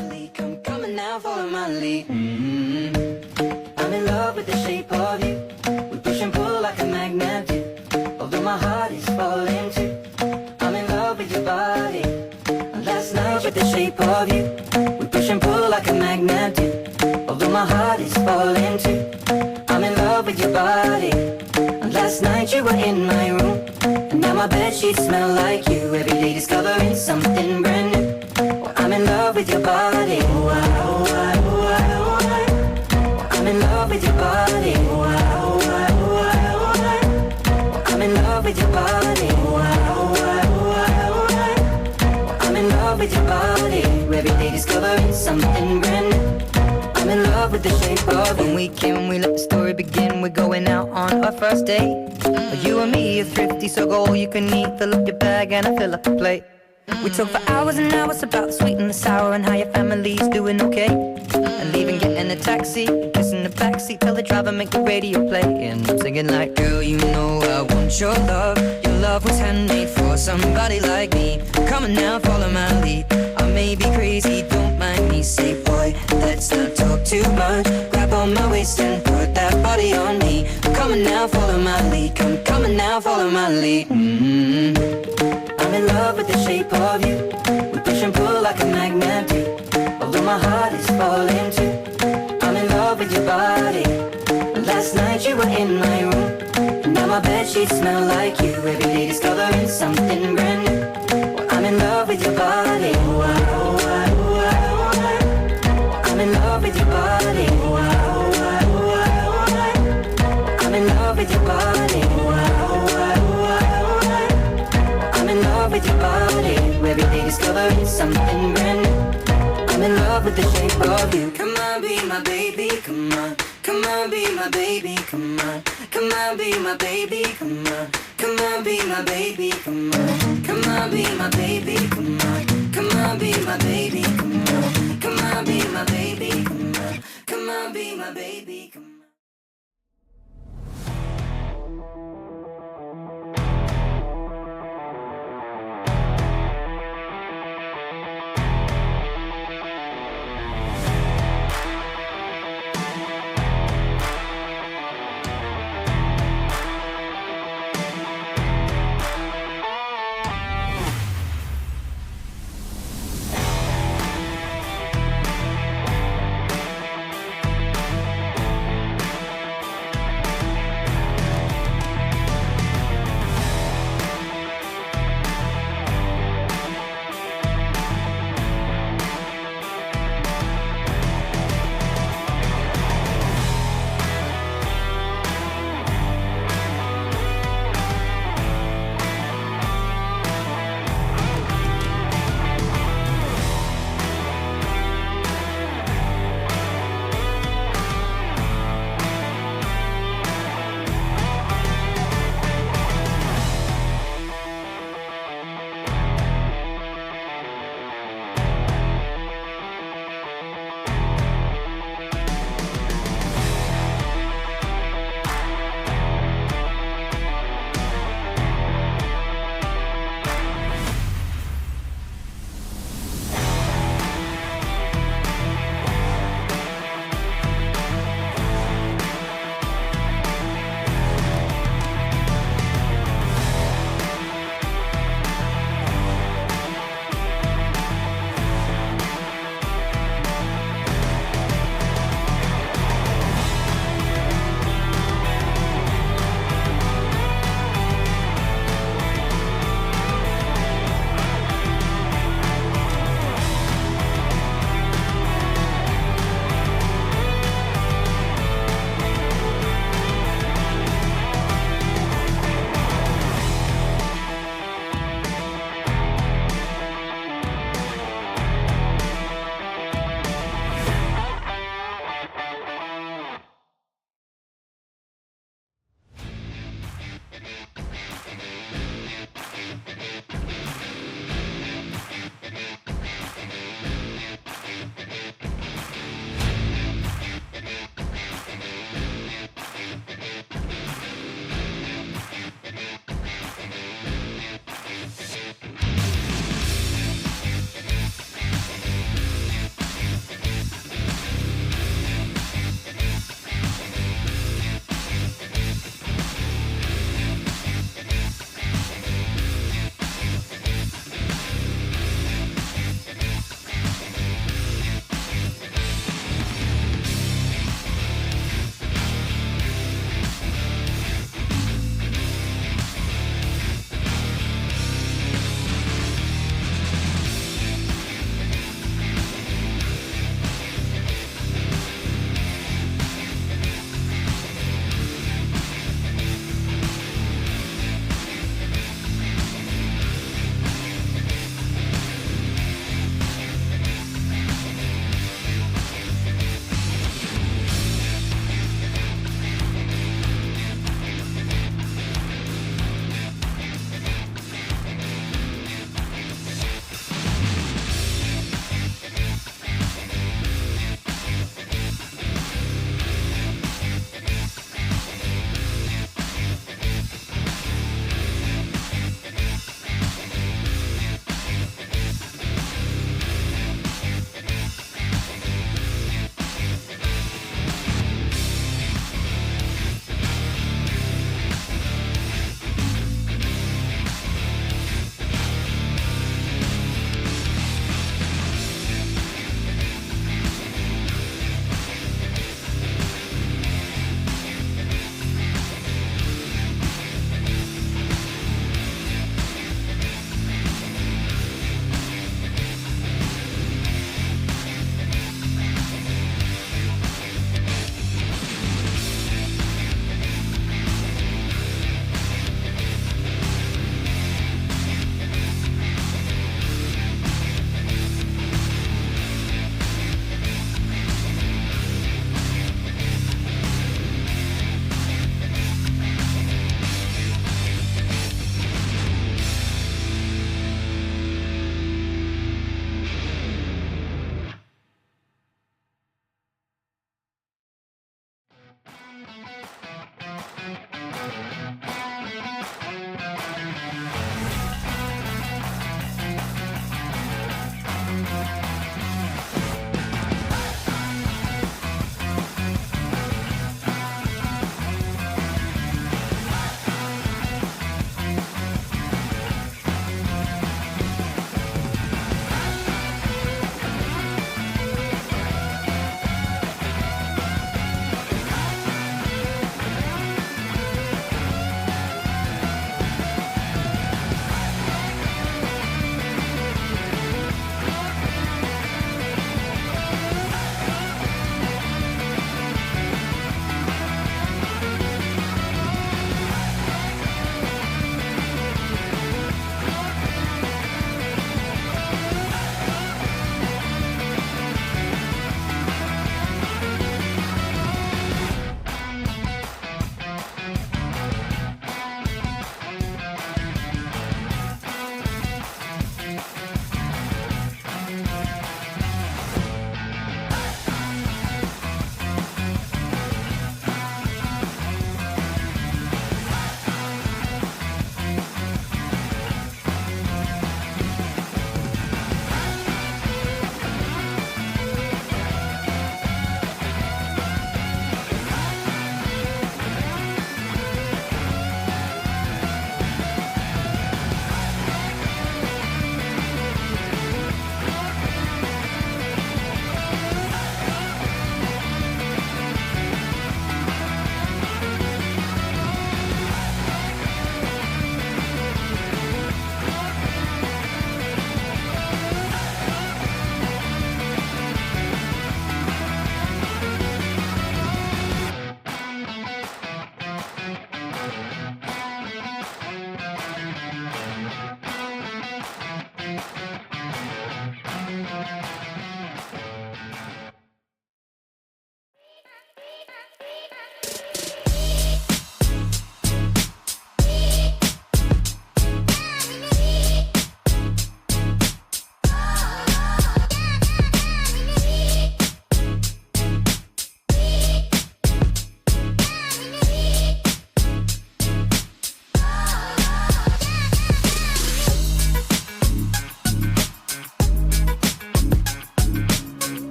my lead. Come coming now, follow my lead. I'm in love with the shape of you. We push and pull like a magnet do. Although my heart is falling too. I'm in love with your body. Last night with the shape of you. We push and pull like a magnet do. Although my heart is falling too. I'm in love with your body. Last night you were in my room. And now my bedsheets smell like you. Every day discovering something brand new. Well, I'm in love with your body. I'm in love with your body. I'm in love with your body. I'm in love with your body. Every day discovering something brand new. I'm in love with the shape of you. When we came and we let the story begin. We're going out on our first date. You and me are thrifty, so go all you can eat. Fill up your bag and I fill up the plate. We talk for hours and hours about the sweet and the sour and how your family's doing okay. And leaving, getting a taxi, kissing the backseat, tell the driver make the radio play. And I'm singing like, girl, you know I want your love. Your love was handmade for somebody like me. Come on now, follow my lead. I may be crazy, don't mind me. Say, boy, let's not talk too much. Grab on my waist and put that body on me. Come on now, follow my lead. Come on now, follow my lead. I'm in love with the shape of you. We push and pull like a magnet do. Although my heart is falling too. I'm in love with your body. Last night you were in my room. And now my bedsheets smell like you. Every day discovering something brand new. Well, I'm in love with your body. I'm in love with your body. I'm in love with your body. I'm in love with your body. Every day discovering something brand new. I'm in love with the shape of you. Come on, be my baby, come on. Come on, be my baby, come on. Come on, be my baby, come on. Come on, be my baby, come on. Come on, be my baby, come on. Come on, be my baby, come on. Come on, be my baby, come on. Come on, be my baby, come on.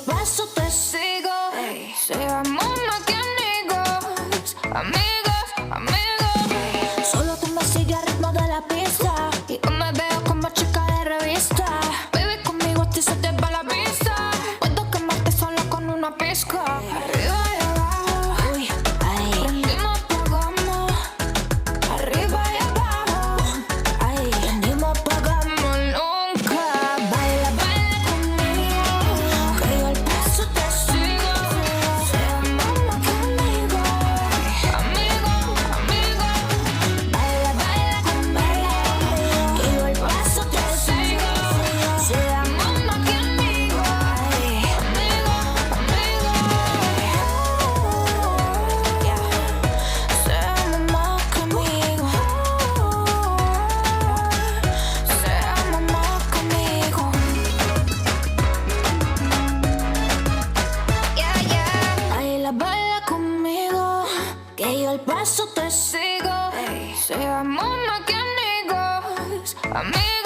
paso te sigo. Ey. Seamos más que amigos, amigos, amigos. Ey. Solo tú me sigues al ritmo de la pista y yo me veo como chica de revista. Baby, conmigo a ti se te va la vista. Puedo quemarte solo con una pizca. Arriba y abajo, uy, ay. Prendimos, apagamos. Arriba y abajo, ay. Prendimos, apagamos nunca. Baila, baila conmigo, que yo al paso te sigo. Seamos más que amigos, amigos, amigos. Baila, baila conmigo, que yo al paso te sigo. Seamos más que amigos, amigos, amigos. Yeah. Seamos más que amigos. Seamos más que amigos. Yeah, yeah. Baila, baila conmigo, que yo al paso te sigo. Ey. Seamos más que amigos, amigos.